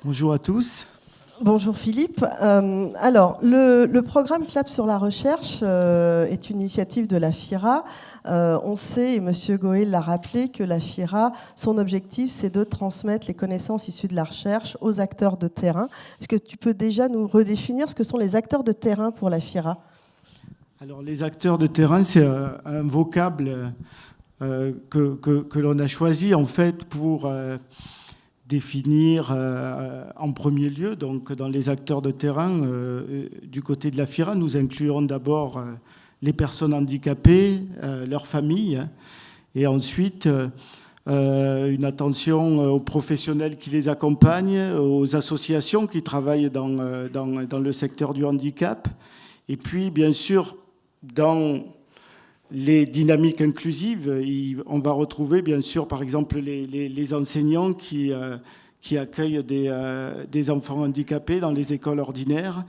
Bonjour à tous. Bonjour Philippe. Alors, le programme CLAP sur la recherche est une initiative de la FIRA. On sait, et M. Goël l'a rappelé, que la FIRA, son objectif, c'est de transmettre les connaissances issues de la recherche aux acteurs de terrain. Est-ce que tu peux déjà nous redéfinir ce que sont les acteurs de terrain pour la FIRA ? Alors, les acteurs de terrain, c'est un vocable que l'on a choisi en fait pour définir en premier lieu. Donc, dans les acteurs de terrain, du côté de la FIRA, nous incluons d'abord les personnes handicapées, leurs familles, et ensuite une attention aux professionnels qui les accompagnent, aux associations qui travaillent dans le secteur du handicap, et puis bien sûr dans les dynamiques inclusives, on va retrouver bien sûr par exemple les enseignants qui accueillent des enfants handicapés dans les écoles ordinaires,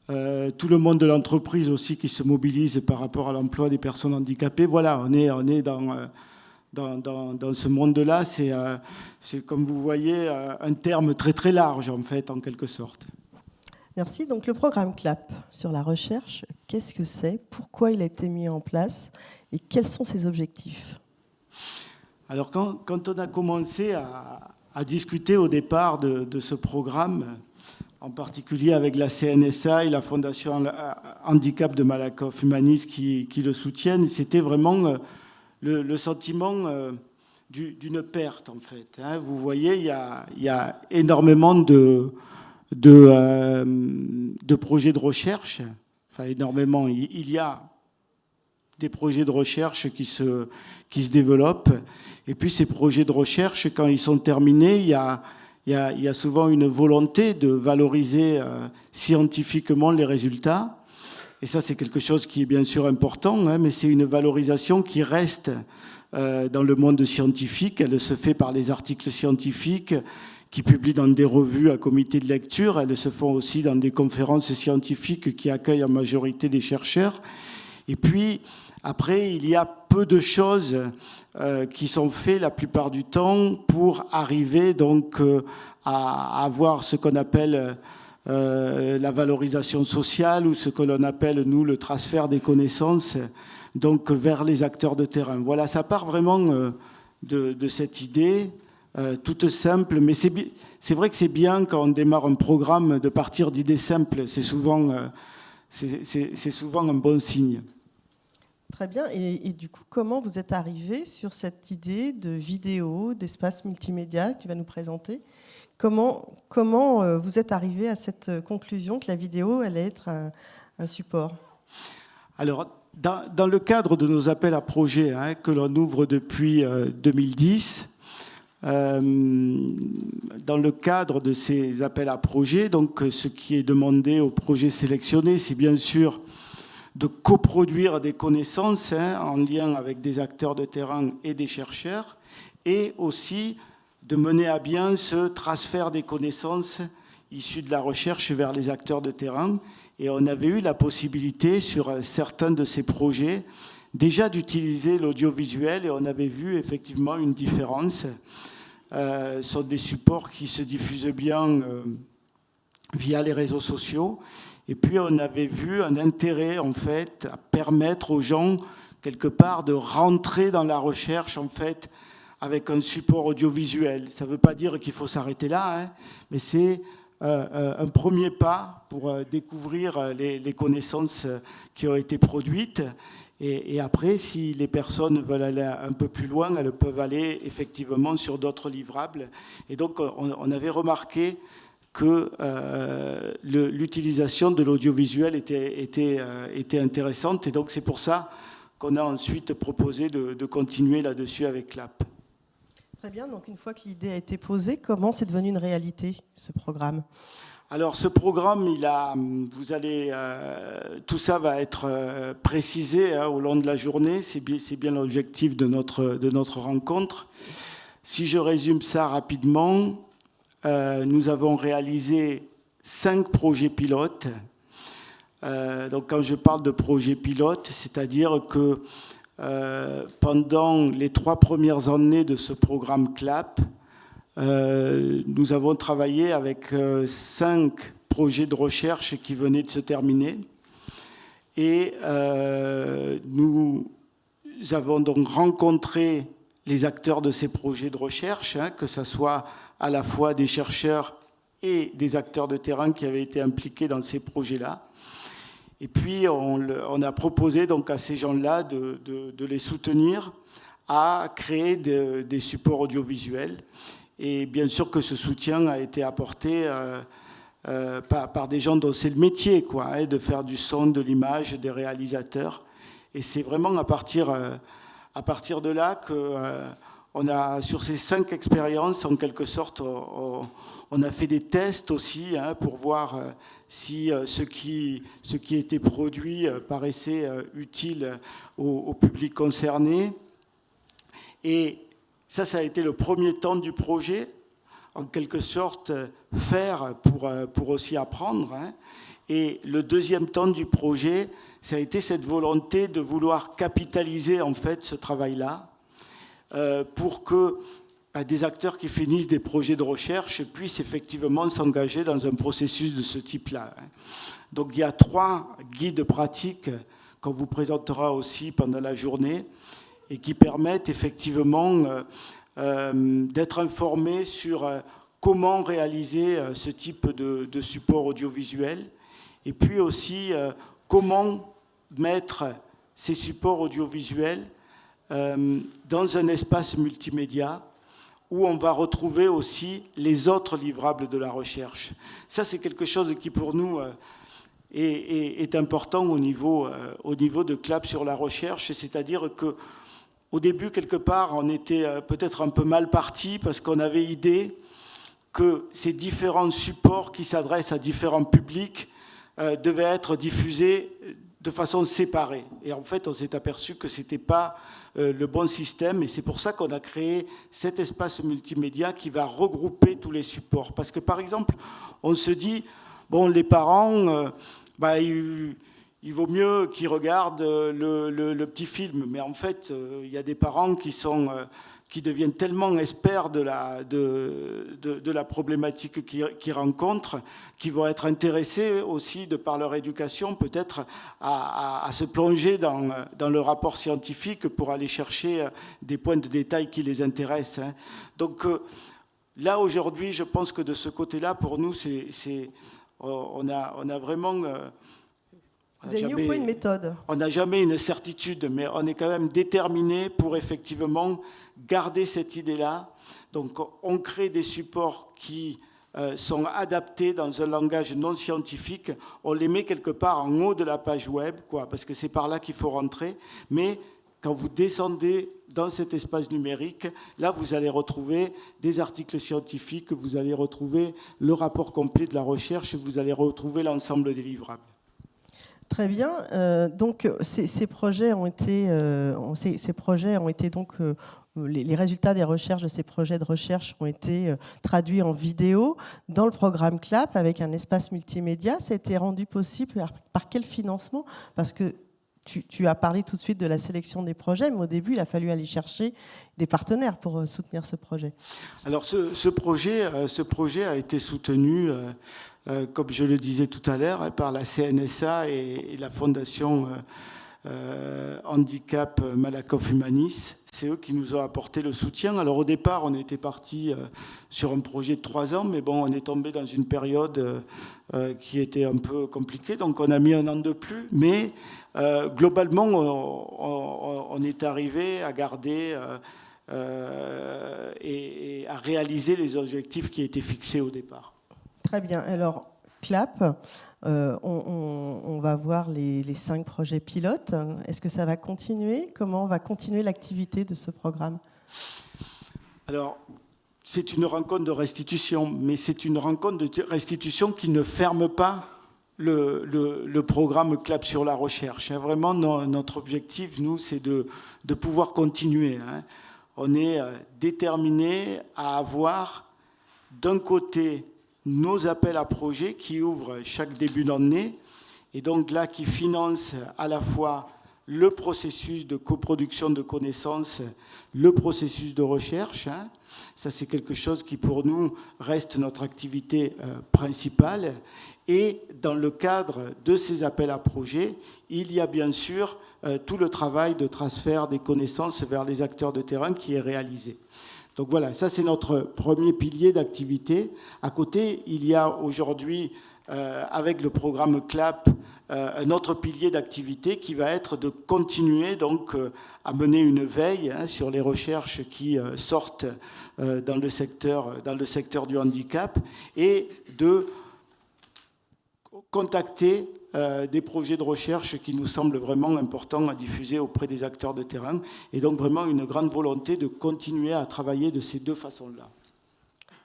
tout le monde de l'entreprise aussi qui se mobilise par rapport à l'emploi des personnes handicapées. Voilà, on est dans ce monde-là. C'est comme vous voyez un terme très très large en fait, en quelque sorte. Merci. Donc le programme CLAP sur la recherche, qu'est-ce que c'est ? Pourquoi il a été mis en place ? Et quels sont ses objectifs ? Alors quand on a commencé à discuter au départ de ce programme, en particulier avec la CNSA et la Fondation Handicap de Malakoff Humanis qui le soutiennent, c'était vraiment le sentiment d'une perte en fait. Vous voyez, il y a énormément de projets de recherche, enfin énormément, il y a des projets de recherche qui se développent, et puis ces projets de recherche, quand ils sont terminés, il y a souvent une volonté de valoriser scientifiquement les résultats, et ça c'est quelque chose qui est bien sûr important, mais c'est une valorisation qui reste dans le monde scientifique, elle se fait par les articles scientifiques, qui publient dans des revues à comité de lecture. Elles se font aussi dans des conférences scientifiques qui accueillent en majorité des chercheurs. Et puis, après, il y a peu de choses qui sont faites la plupart du temps pour arriver donc à avoir ce qu'on appelle la valorisation sociale ou ce que l'on appelle, nous, le transfert des connaissances donc vers les acteurs de terrain. Voilà, ça part vraiment de cette idée toute simple, mais c'est vrai que c'est bien quand on démarre un programme de partir d'idées simples, c'est souvent un bon signe. Très bien, et du coup, comment vous êtes arrivé sur cette idée de vidéo, d'espace multimédia que tu vas nous présenter ? Comment vous êtes arrivé à cette conclusion que la vidéo allait être un support ? Alors, dans le cadre de nos appels à projets que l'on ouvre depuis 2010, dans le cadre de ces appels à projets, donc ce qui est demandé aux projets sélectionnés, c'est bien sûr de coproduire des connaissances en lien avec des acteurs de terrain et des chercheurs, et aussi de mener à bien ce transfert des connaissances issues de la recherche vers les acteurs de terrain. Et on avait eu la possibilité sur certains de ces projets déjà d'utiliser l'audiovisuel, et on avait vu effectivement une différence. Sont des supports qui se diffusent bien via les réseaux sociaux. Et puis on avait vu un intérêt en fait à permettre aux gens quelque part de rentrer dans la recherche en fait avec un support audiovisuel. Ça ne veut pas dire qu'il faut s'arrêter là, mais c'est un premier pas pour découvrir les connaissances qui ont été produites. Et après, si les personnes veulent aller un peu plus loin, elles peuvent aller effectivement sur d'autres livrables. Et donc, on avait remarqué que l'utilisation de l'audiovisuel était intéressante. Et donc, c'est pour ça qu'on a ensuite proposé de continuer là-dessus avec CLAP. Très bien. Donc, une fois que l'idée a été posée, comment c'est devenu une réalité, ce programme ? Alors ce programme, tout ça va être précisé au long de la journée. C'est bien l'objectif de notre rencontre. Si je résume ça rapidement, nous avons réalisé 5 projets pilotes. Donc quand je parle de projets pilotes, c'est-à-dire que pendant les 3 premières années de ce programme CLAP, nous avons travaillé avec 5 projets de recherche qui venaient de se terminer. Et nous avons donc rencontré les acteurs de ces projets de recherche, que ce soit à la fois des chercheurs et des acteurs de terrain qui avaient été impliqués dans ces projets-là. Et puis, on a proposé donc à ces gens-là de les soutenir à créer des supports audiovisuels. Et bien sûr que ce soutien a été apporté par des gens dont c'est le métier, quoi, de faire du son, de l'image, des réalisateurs. Et c'est vraiment à partir de là qu'on a, sur ces 5 expériences, en quelque sorte, on a fait des tests aussi pour voir si ce qui était produit paraissait utile au public concerné. Et ça a été le premier temps du projet, en quelque sorte faire pour aussi apprendre. Et le deuxième temps du projet, ça a été cette volonté de vouloir capitaliser en fait ce travail-là pour que des acteurs qui finissent des projets de recherche puissent effectivement s'engager dans un processus de ce type-là. Donc il y a 3 guides pratiques qu'on vous présentera aussi pendant la journée et qui permettent effectivement d'être informés sur comment réaliser ce type de support audiovisuel et puis aussi comment mettre ces supports audiovisuels dans un espace multimédia où on va retrouver aussi les autres livrables de la recherche. Ça, c'est quelque chose qui, pour nous, est important au niveau de CLAP sur la recherche, c'est-à-dire qu'au début, quelque part, on était peut-être un peu mal parti parce qu'on avait idée que ces différents supports qui s'adressent à différents publics devaient être diffusés de façon séparée. Et en fait, on s'est aperçu que ce n'était pas le bon système. Et c'est pour ça qu'on a créé cet espace multimédia qui va regrouper tous les supports. Parce que, par exemple, on se dit, bon, les parents, il vaut mieux qu'ils regardent le petit film. Mais en fait, il y a des parents qui deviennent tellement experts de la problématique qu'ils rencontrent, qui vont être intéressés aussi, de par leur éducation, peut-être à se plonger dans le rapport scientifique pour aller chercher des points de détail qui les intéressent. Donc là, aujourd'hui, je pense que de ce côté-là, pour nous, on a vraiment... Vous avez mis au point une méthode. On n'a jamais une certitude, mais on est quand même déterminé pour effectivement garder cette idée-là. Donc, on crée des supports qui sont adaptés dans un langage non scientifique. On les met quelque part en haut de la page web, parce que c'est par là qu'il faut rentrer. Mais quand vous descendez dans cet espace numérique, là, vous allez retrouver des articles scientifiques, vous allez retrouver le rapport complet de la recherche, vous allez retrouver l'ensemble des livrables. Très bien. Donc, ces projets ont été donc les résultats des recherches de ces projets de recherche ont été traduits en vidéo dans le programme CLAP avec un espace multimédia. Ça a été rendu possible par quel financement? Parce que tu as parlé tout de suite de la sélection des projets, mais au début, il a fallu aller chercher des partenaires pour soutenir ce projet. Alors, ce projet a été soutenu, comme je le disais tout à l'heure, par la CNSA et la Fondation Handicap Malakoff Humanis. C'est eux qui nous ont apporté le soutien. Alors, au départ, on était parti sur un projet de 3 ans, mais bon, on est tombé dans une période qui était un peu compliquée. Donc, on a mis 1 an de plus, mais globalement, on est arrivé à garder et à réaliser les objectifs qui étaient fixés au départ. Très bien. Alors, CLAP, on va voir les 5 projets pilotes. Est-ce que ça va continuer? Comment va continuer l'activité de ce programme? Alors, c'est une rencontre de restitution, mais c'est une rencontre de restitution qui ne ferme pas le programme CLAP sur la recherche. Vraiment, notre objectif, nous, c'est de pouvoir continuer. On est déterminé à avoir, d'un côté, nos appels à projets qui ouvrent chaque début d'année, et donc là, qui financent à la fois le processus de coproduction de connaissances, le processus de recherche. Ça, c'est quelque chose qui, pour nous, reste notre activité principale. Et dans le cadre de ces appels à projets, il y a bien sûr tout le travail de transfert des connaissances vers les acteurs de terrain qui est réalisé. Donc voilà, ça c'est notre premier pilier d'activité. À côté, il y a aujourd'hui, avec le programme CLAP, un autre pilier d'activité qui va être de continuer donc à mener une veille sur les recherches qui sortent dans le secteur du handicap et de contacter des projets de recherche qui nous semblent vraiment importants à diffuser auprès des acteurs de terrain. Et donc vraiment une grande volonté de continuer à travailler de ces deux façons-là.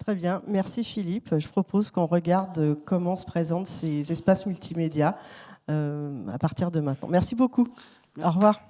Très bien, merci Philippe. Je propose qu'on regarde comment se présentent ces espaces multimédia à partir de maintenant. Merci beaucoup. Merci. Au revoir.